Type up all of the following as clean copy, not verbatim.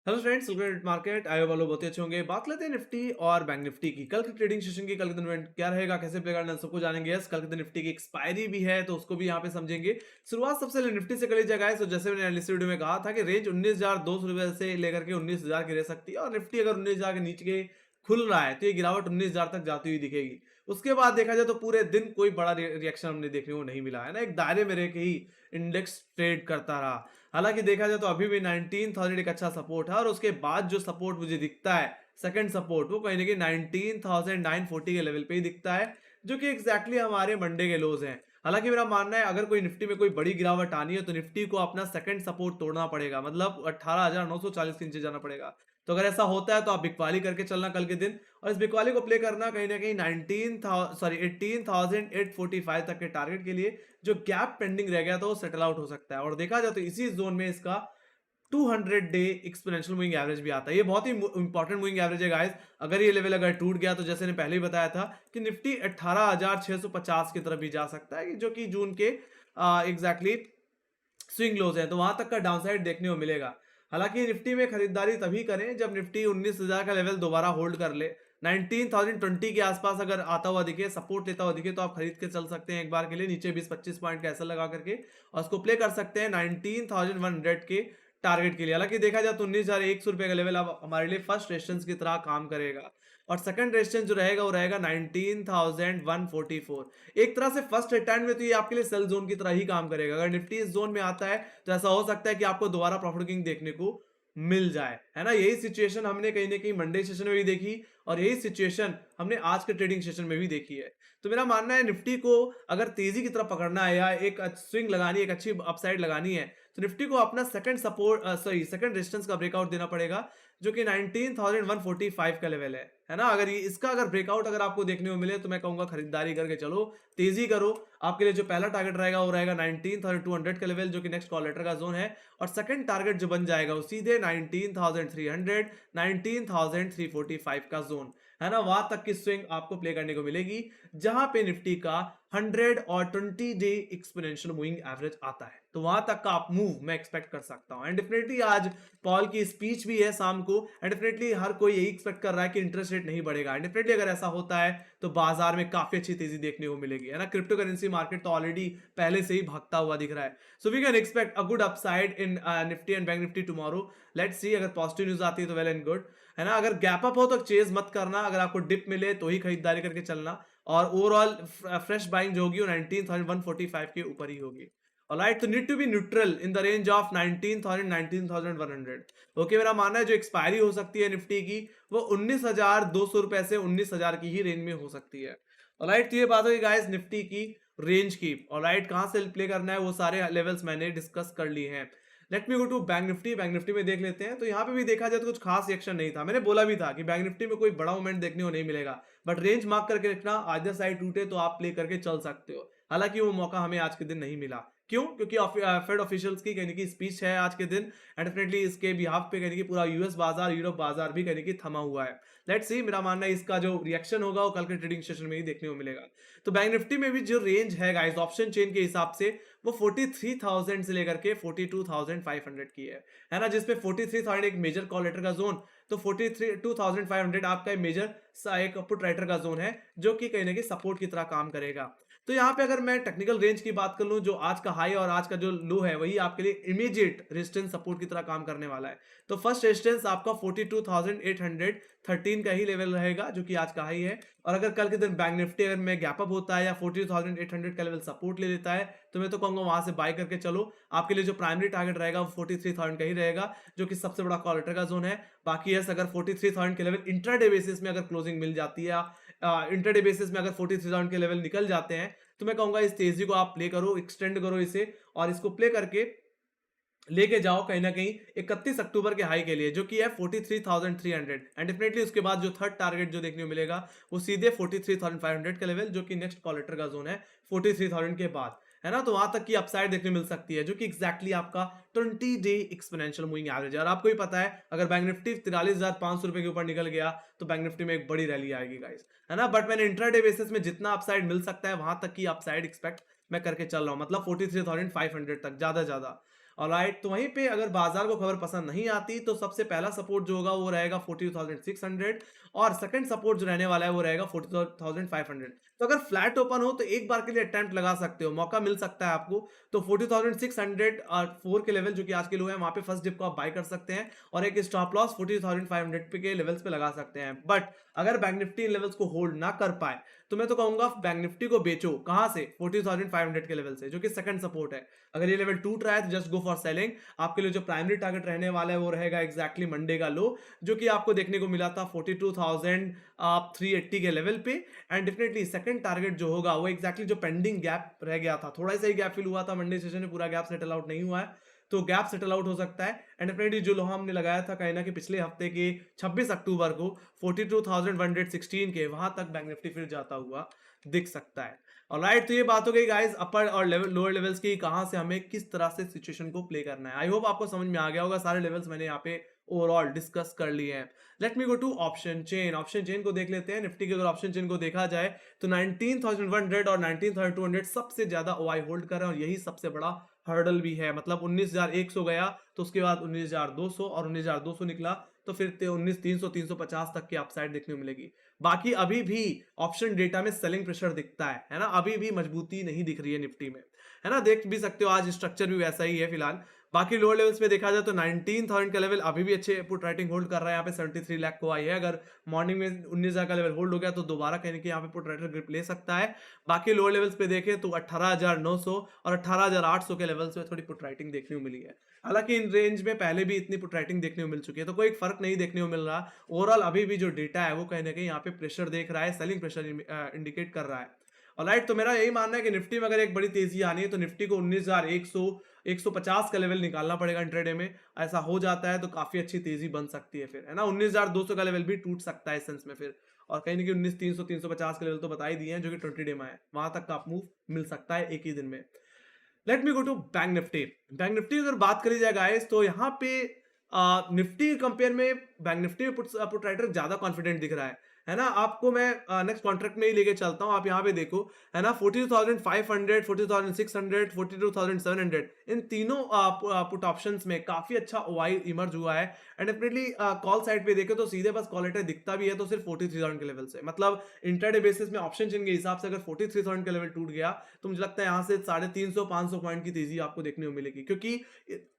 Hello friends, welcome to market. आयो वालों बहुत ही अच्छे होंगे। बात लेते हैं निफ्टी और बैंक निफ्टी की। कल की ट्रेडिंग सेशन की, कल के दिन इवेंट क्या रहेगा, कैसे प्ले करना है, सबको जानेंगे। यस, कल के दिन निफ्टी की एक्सपायरी भी है तो उसको भी यहाँ पे समझेंगे। शुरुआत सबसे पहले निफ्टी से कर लीजिए गाइस। तो जैसे मैंने एनालिसिस वीडियो में कहा था कि रेंज 19,200 रुपए से लेकर के 19,000 की रह सकती है, और निफ्टी अगर 19,000 के नीचे खुल रहा है तो ये गिरावट 19,000 तक जाती हुई दिखेगी। उसके बाद देखा जाए तो पूरे दिन कोई बड़ा रिएक्शन हमने देखने को नहीं मिला है ना, एक दायरे में रह के ही इंडेक्स ट्रेड करता रहा। हालांकि देखा जाए तो अभी भी 19,000 एक अच्छा सपोर्ट है, और उसके बाद जो सपोर्ट मुझे दिखता है, सेकंड सपोर्ट, वो कहीं ना कहीं 19,940 के लेवल पे ही दिखता है, जो कि एग्जैक्टली हमारे मंडे के लोज हैं। हालांकि मेरा मानना है अगर कोई निफ्टी में कोई बड़ी गिरावट आनी है तो निफ्टी को अपना सेकंड सपोर्ट तोड़ना पड़ेगा, मतलब 18,940 के नीचे जाना पड़ेगा। तो अगर ऐसा होता है तो आप बिकवाली करके चलना कल के दिन, और इस बिकवाली को प्ले करना कहीं ना कहीं 18,845 तक के टारगेट के लिए। जो गैप पेंडिंग रह गया था वो सेटल आउट हो सकता है, और देखा जाए तो इसी जोन में इसका 200 डे एक्सपोनेंशियल मूविंग एवरेज भी आता है। ये बहुत ही इंपॉर्टेंट मूविंग एवरेज है गाइस। अगर ये लेवल अगर टूट गया तो जैसे ने पहले ही बताया था कि निफ्टी 18,650 की तरफ भी जा सकता है, जो कि जून के एग्जैक्टली स्विंग लोज है, तो वहां तक का डाउनसाइड देखने को मिलेगा। हालांकि निफ्टी में खरीदारी तभी करें जब निफ्टी 19,000 का लेवल दोबारा होल्ड कर ले। 19,020 के आसपास अगर आता हुआ दिखे, सपोर्ट लेता हुआ दिखे, तो आप खरीद के चल सकते हैं एक बार के लिए नीचे 20-25 पॉइंट का ऐसा लगा करके, और उसको प्ले कर सकते हैं 19,100 के टारगेट के लिए। हालांकि देखा जाए तो 19,100 रुपए का लेवल अब हमारे लिए फर्स्ट रेजिस्टेंस की तरह काम करेगा, और सेकंड रेजिस्टेंस जो रहेगा वो रहेगा 19,144। एक तरह से फर्स्ट रिटर्न में तो ये आपके लिए सेल जोन की तरह ही काम करेगा। अगर निफ्टी इस जोन में आता है तो ऐसा हो सकता है कि आपको दोबारा प्रॉफिट बुकिंग देखने को मिल जाए, है ना। यही सिचुएशन हमने कहीं ना कहीं मंडे सेशन में भी देखी, और यही सिचुएशन हमने आज के ट्रेडिंग सेशन में भी देखी है। तो मेरा मानना है निफ्टी को अगर तेजी की तरफ पकड़ना है या एक स्विंग लगानी है, एक अच्छी अपसाइड लगानी है, तो निफ्टी को अपना सेकंड सपोर्ट सेकंड रेजिस्टेंस का ब्रेकआउट देना पड़ेगा, जो कि 19,145 का लेवल है ना। अगर ये इसका अगर ब्रेकआउट अगर आपको देखने को मिले तो मैं कहूंगा खरीदारी करके चलो, तेजी करो। आपके लिए जो पहला टारगेट रहेगा वो रहेगा 19,200 का लेवल, जो कि नेक्स्ट कॉल लेटर का जोन है, और सेकंड टारगेट जो बन जाएगा वो सीधे 19,300 19,345 का जोन, है ना। वहां तक की स्विंग आपको प्ले करने को मिलेगी, जहां पे निफ्टी का 100 और 20 डे एक्सपोनेंशियल मूविंग एवरेज आता है। तो वहां तक का आप मूव मैं एक्सपेक्ट कर सकता हूं। एंड डेफिनेटली आज पॉल की स्पीच भी है शाम को, एंड डेफिनेटली हर कोई यही एक्सपेक्ट कर रहा है कि इंटरेस्ट रेट नहीं बढ़ेगा। एंड डेफिनेटली अगर ऐसा होता है तो बाजार में काफी अच्छी तेजी देखने को मिलेगी, है ना। क्रिप्टो करेंसी मार्केट तो ऑलरेडी पहले से ही भागता हुआ दिख रहा है। So we can expect a good upside in Nifty and bank Nifty tomorrow. Let's see, अगर पॉजिटिव न्यूज आती है तो वेल एंड गुड, है ना। अगर गैप अप हो तो चेज मत करना, अगर आपको डिप मिले तो ही खरीदारी करके चलना, और ओवरऑल फ्रेश बाइंग जो होगी वो 19,145 के ऊपर ही होगी। ऑलराइट, तो need to be neutral in the range of 19,000 19,100। Okay, मेरा मानना है जो एक्सपायरी हो सकती है निफ्टी की वो 19,200 रुपए से 19,000 की ही रेंज में हो सकती है। ऑलराइट, तो ये बात होगी गाइस निफ्टी की रेंज की। ऑलराइट, कहां से प्ले करना है वो सारे लेवल्स मैंने डिस्कस कर लिए हैं। Let me go to bank Nifty. Bank Nifty में देख लेते हैं, तो यहाँ पे भी देखा जाए तो कुछ खास रिएक्शन नहीं था। मैंने बोला भी था कि बैंक निफ्टी में कोई बड़ा मूवमेंट देखने को नहीं मिलेगा, बट रेंज मार्क करके रखना, आधर साइड टूटे तो आप प्ले करके चल सकते हो। हालांकि वो मौका हमें आज के दिन नहीं मिला। क्यों? क्योंकि फेड ऑफिशियल्स की कहने की स्पीच है आज के दिन, एंड डेफिनेटली इसके बिहाफ पे कहने की पूरा यूएस बाजार, यूरोप बाजार भी कहने की थमा हुआ है। लेट्स सी, मेरा मानना है इसका जो रिएक्शन होगा वो कल के ट्रेडिंग सेशन में ही देखने को मिलेगा। तो बैंक निफ्टी में भी जो रेंज है गाइस ऑप्शन चेन के हिसाब से वो 43,000 से लेकर के 42,500 की है ना, जिसमें 43,000 एक मेजर कॉल लेटर का जोन, तो 42,500 आपका मेजर एक पुट राइटर का जोन है, जो कि कहीं ना कहीं सपोर्ट की तरह काम करेगा। तो यहाँ पे अगर मैं टेक्निकल रेंज की बात कर लूं, जो आज का हाई और आज का जो लो है वही आपके लिए इमीडिएट रेजिस्टेंस सपोर्ट की तरह काम करने वाला है। तो फर्स्ट रेजिस्टेंस आपका 42,813 का ही लेवल रहेगा, जो कि आज का हाई है। और अगर कल के दिन बैंक निफ्टी अगर में गैप अप होता है या 42,800 का लेवल सपोर्ट ले लेता है, तो मैं तो कहूंगा वहां से बाय करके चलो। आपके लिए जो प्राइमरी टारगेट रहेगा वो 43,000 का ही रहेगा, जो कि सबसे बड़ा कॉलेटर का जोन है। बाकी यस, अगर 43,000 के लेवल इंट्राडे बेसिस में अगर क्लोजिंग मिल जाती है, इंट्राडे बेसिस में अगर 43,000 के लेवल निकल जाते हैं, तो मैं कहूंगा इस तेजी को आप प्ले करो, एक्सटेंड करो इसे, और इसको प्ले करके लेके जाओ कहीं ना कहीं 31 अक्टूबर के हाई के लिए, जो कि है 43,300। एंड डेफिनेटली उसके बाद जो थर्ड टारगेट जो देखने को मिलेगा वो सीधे 43,500 का लेवल, जो कि नेक्स्ट कॉलेटर का जोन है 43,000 के बाद, है ना। तो वहां तक की अपसाइड देखने मिल सकती है, जो कि एक्जैक्टली आपका 20 डे एक्सपोनेंशियल मूविंग एवरेज है। और आपको ही पता है अगर बैंक निफ्टी 43,500 रुपए के ऊपर निकल गया तो बैंक निफ्टी में एक बड़ी रैली आएगी गाइस, है ना। बट मैंने इंट्राडे बेसिस में जितना अपसाइड मिल सकता है वहां तक की अपसाइड एक्सपेक्ट मैं करके चल रहा हूं, मतलब 43,500 तक ज्यादा ज्यादा। ऑलराइट, तो वहीं पे अगर बाजार को खबर पसंद नहीं आती तो सबसे पहला सपोर्ट जो होगा वो रहेगा 42,600 और सेकंड सपोर्ट जो रहने वाला है वो रहेगा 42,500। तो अगर फ्लैट ओपन हो तो एक बार के लिए अटेम्प्ट लगा सकते हो, मौका मिल सकता है आपको। तो 42,600 और 4 के लेवल जो कि आज के लो है, वहां पे फर्स्ट डिप को आप बाय कर सकते हैं और एक स्टॉप लॉस 42,500 पे के लेवल्स पे लगा सकते हैं। बट अगर बैंक निफ्टी इन लेवल्स को होल्ड ना कर पाए तो मैं तो कहूंगा बैंक निफ्टी को बेचो। कहां से? 42,500 के लेवल से, जो कि सेकंड सपोर्ट है। अगर ये लेवल टूट रहा है तो जस्ट गो फॉर सेलिंग। आपके लिए जो प्राइमरी टारगेट रहने वाला है वो रहेगा एग्जैक्टली मंडे का लो, जो कि आपको देखने को मिला था 42,380 के लेवल पे। एंड डेफिनेटली सेकंड टारगेट जो होगा वो एग्जैक्टली जो पेंडिंग गैप रह गया था, थोड़ा सा ही गैप फिल हुआ था मंडे सेशन में, पूरा गैप सेटल आउट नहीं हुआ है, तो गैप सेटल आउट हो सकता है। एंड डेफिनेटली जो लो हमने लगाया था कहीं ना कि पिछले हफ्ते के 26 अक्टूबर को 42,116 के, वहां तक बैंक निफ्टी फिर जाता हुआ दिख सकता है। ऑलराइट, तो ये बात हो गई गाइस अपर और लेवल लोअर लेवल्स की, कहां से हमें किस तरह से सिचुएशन को प्ले करना है। आई होप आपको समझ में आ गया होगा, सारे लेवल्स मैंने यहाँ पे ओवरऑल डिस्कस कर लिए हैं। Let me go to option chain. Option chain को देख लेते हैं। निफ्टी के अगर ऑप्शन चेन को देखा जाए तो 19,100 और 19,200 सबसे ज्यादा ओआई होल्ड कर रहे हैं और यही सबसे बड़ा हर्डल भी है। मतलब 19,100 गया तो उसके बाद 19,200 और 19,200 निकला तो फिर 19,300 350 तक की अपसाइड देखने को मिलेगी। बाकी अभी भी ऑप्शन डेटा में सेलिंग प्रेशर दिखता है ना, अभी भी मजबूती नहीं दिख रही है निफ्टी में, है ना। देख भी सकते हो आज स्ट्रक्चर भी वैसा ही है फिलहाल। बाकी लोअर लेवल्स पे देखा जाए तो 19,000 का लेवल अभी भी अच्छे पुट राइटिंग होल्ड कर रहा है। यहाँ पे 73 लाख को आई है। अगर मॉर्निंग में 19,000 का लेवल होल्ड हो गया तो दोबारा कहने की यहाँ पे पुट राइटर ग्रिप ले सकता है। बाकी लोअर लेवल्स पे देखें तो 18,900 और 18,800 के लेवल्स पे थोड़ी पुट राइटिंग देखने को मिली है। हालांकि इन रेंज में पहले भी इतनी पुट राइटिंग देखने को मिल चुकी है, तो कोई फर्क नहीं देखने को मिल रहा। ओवरऑल अभी भी जो डेटा है वो कहीं ना कहीं यहाँ पे प्रेशर देख रहा है, सेलिंग प्रेशर इंडिकेट कर रहा है। ऑलराइट, तो मेरा यही मानना है कि निफ्टी में अगर एक बड़ी तेजी आनी है तो निफ्टी को 19,100 150 का लेवल निकालना पड़ेगा इंट्राडे में। ऐसा हो जाता है तो काफी अच्छी तेजी बन सकती है फिर, है ना। 19,200 का लेवल भी टूट सकता है इस सेंस में फिर, और कहीं ना कहीं 19,300 350 के लेवल तो बता ही दिए हैं जो कि 20 डे में है, वहां तक का आप मूव मिल सकता है एक ही दिन में। Let me go to bank Nifty. Bank Nifty अगर बात करी जाए गाइस तो यहाँ पे निफ्टी कंपेयर में बैंक निफ्टी में पुट राइटर ज्यादा कॉन्फिडेंट दिख रहा है ना। आपको मैं नेक्स्ट कॉन्ट्रैक्ट में ही लेके चलता हूँ, आप यहाँ पे देखो, है ना। 42,500 42,600 42,700 इन तीनों पुट ऑप्शंस में काफी अच्छा ओआई इमर्ज हुआ है। एंड डेफिनेटली कॉल साइड पे देखे तो सीधे बस कॉल लेटर दिखता भी है तो सिर्फ 43,000 के लेवल से, मतलब इंटरडे बेसिस में ऑप्शन चेन के हिसाब से अगर 43,000 का लेवल टूट गया तो मुझे लगता है यहाँ से 350 500 पॉइंट की तेजी आपको देखने को मिलेगी, क्योंकि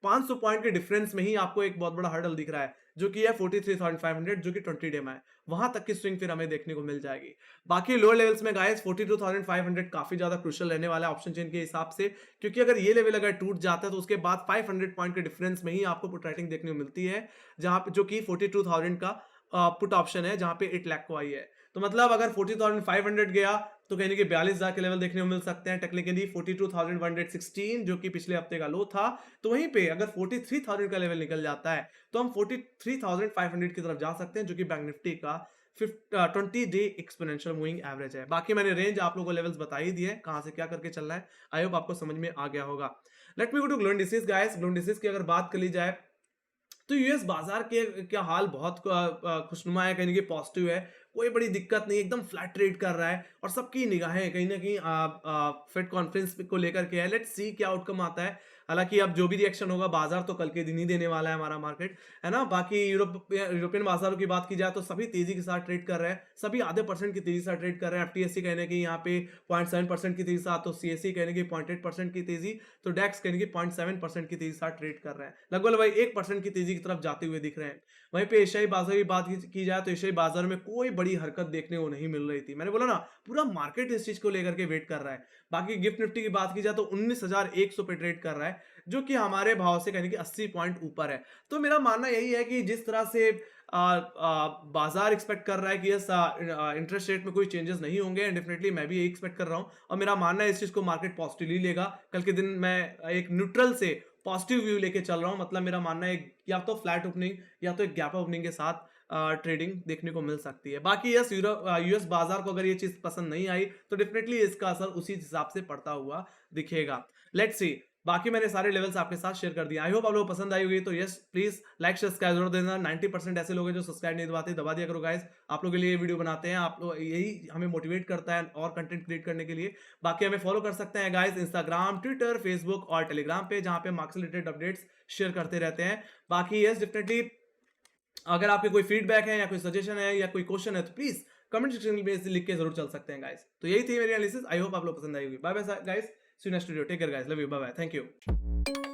500 पॉइंट के डिफरेंस में ही आपको एक बहुत बड़ा हर्डल दिख रहा है जो कि है 43,500 जो कि 20 डे में है, वहां तक की स्विंग फिर हमें देखने को मिल जाएगी। बाकी लोअर लेवल्स में गाइस 42,500 काफी ज्यादा क्रूशियल रहने वाला है ऑप्शन चेन के हिसाब से, क्योंकि अगर ये लेवल अगर टूट जाता है तो उसके बाद 500 पॉइंट के डिफरेंस में ही आपको पुट राइटिंग देखने को मिलती है, जहां पे जो कि 42,000 का पुट ऑप्शन है, जहां पे 8 लाख को आई है। तो मतलब अगर 40,500 गया तो कहने के 42,000 के लेवल देखने को मिल सकते हैं टेक्निकली, 42,116 जो कि पिछले हफ्ते का लो था। तो वहीं पे अगर 43,000 का लेवल निकल जाता है तो हम 43,500 की तरफ जा सकते हैं, जो कि बैंक निफ्टी का 20 डे एक्सपोनेंशियल मूविंग एवरेज है। बाकी मैंने रेंज आप लोगों को लेवल्स बता ही दिए कहां से क्या करके चलना है, आई होप आपको समझ में आ गया होगा। Let me go to global indices guys. Global indices की अगर बात कर ली जाए तो यूएस बाजार के क्या हाल बहुत खुशनुमा है, कहीं ना कहीं पॉजिटिव है, कोई बड़ी दिक्कत नहीं, एकदम फ्लैट ट्रेड कर रहा है और सबकी निगाहें कहीं ना कहीं फेड कॉन्फ्रेंस को लेकर के है। लेट्स सी क्या आउटकम आता है। हालांकि अब जो भी रिएक्शन होगा बाजार तो कल के दिन ही देने वाला है हमारा मार्केट, है ना। बाकी यूरोपियन बाजारों की बात की जाए तो सभी तेजी के साथ ट्रेड कर रहे हैं, सभी आधे % की तेजी से साथ ट्रेड कर रहे हैं। एफटीएससी कहने की यहाँ पे 0.7% की तेजी साथ, तो सीएससी कहने की 0.8% की तेजी, तो डेक्स कहने की 0.7% की तेजी साथ ट्रेड कर रहे हैं, लगभग भाई 1% की तेजी की तरफ जाते हुए दिख रहे हैं। वहीं पे एशियाई बाजार की बात की जाए तो एशियाई बाजार में कोई बड़ी हरकत देखने को नहीं मिल रही थी। मैंने बोला ना पूरा मार्केट इस चीज को लेकर के वेट कर रहा है। बाकी गिफ्ट निफ्टी की बात की जाए तो 19,100 पे ट्रेड कर रहा है, जो कि हमारे भाव से कहने की 80 पॉइंट ऊपर है। तो मेरा मानना यही है कि जिस तरह से बाजार एक्सपेक्ट कर रहा है कि यस इंटरेस्ट रेट में कोई चेंजेस नहीं होंगे, एंड डेफिनेटली मैं भी यही एक्सपेक्ट कर रहा हूं और मेरा मानना है इस चीज को मार्केट पॉजिटिवली लेगा। कल के दिन मैं एक न्यूट्रल से पॉजिटिव व्यू लेके चल रहा हूं, मतलब मेरा मानना है या तो फ्लैट ओपनिंग या तो एक गैप ओपनिंग के साथ ट्रेडिंग देखने को मिल सकती है। बाकी यस यूएस बाजार को अगर ये चीज पसंद नहीं आई तो डेफिनेटली इसका असर उसी हिसाब से पड़ता हुआ दिखेगा। लेट्स सी बाकी मैंने सारे लेवल्स आपके साथ शेयर कर दिए। आई होप आप लोगों को पसंद आई होगी, तो यस प्लीज लाइक सब्सक्राइब जरूर देना। 90% ऐसे लोग हैं जो सब्सक्राइब नहीं दबाते, दबा दिया करो गाइस। आप लोगों के लिए ये वीडियो बनाते हैं, आप लोग यही हमें मोटिवेट करता है और कंटेंट क्रिएट करने के लिए। बाकी हमें फॉलो कर सकते हैं गाइस इंस्टाग्राम, ट्विटर, फेसबुक और टेलीग्राम पे, जहां पे मार्क्स रिलेटेड अपडेट्स शेयर करते रहते हैं। बाकी यस डेफिनेटली अगर आपके कोई फीडबैक है या कोई सजेशन है या कोई क्वेश्चन है तो प्लीज कमेंट सेक्शन में इसे लिख के जरूर चल सकते हैं गाइस। तो यही थी मेरी एनालिसिस। आई होप आप लोग पसंद आई होगी। Bye bye guys, see you next video. Take care guys, love you, bye bye, thank you.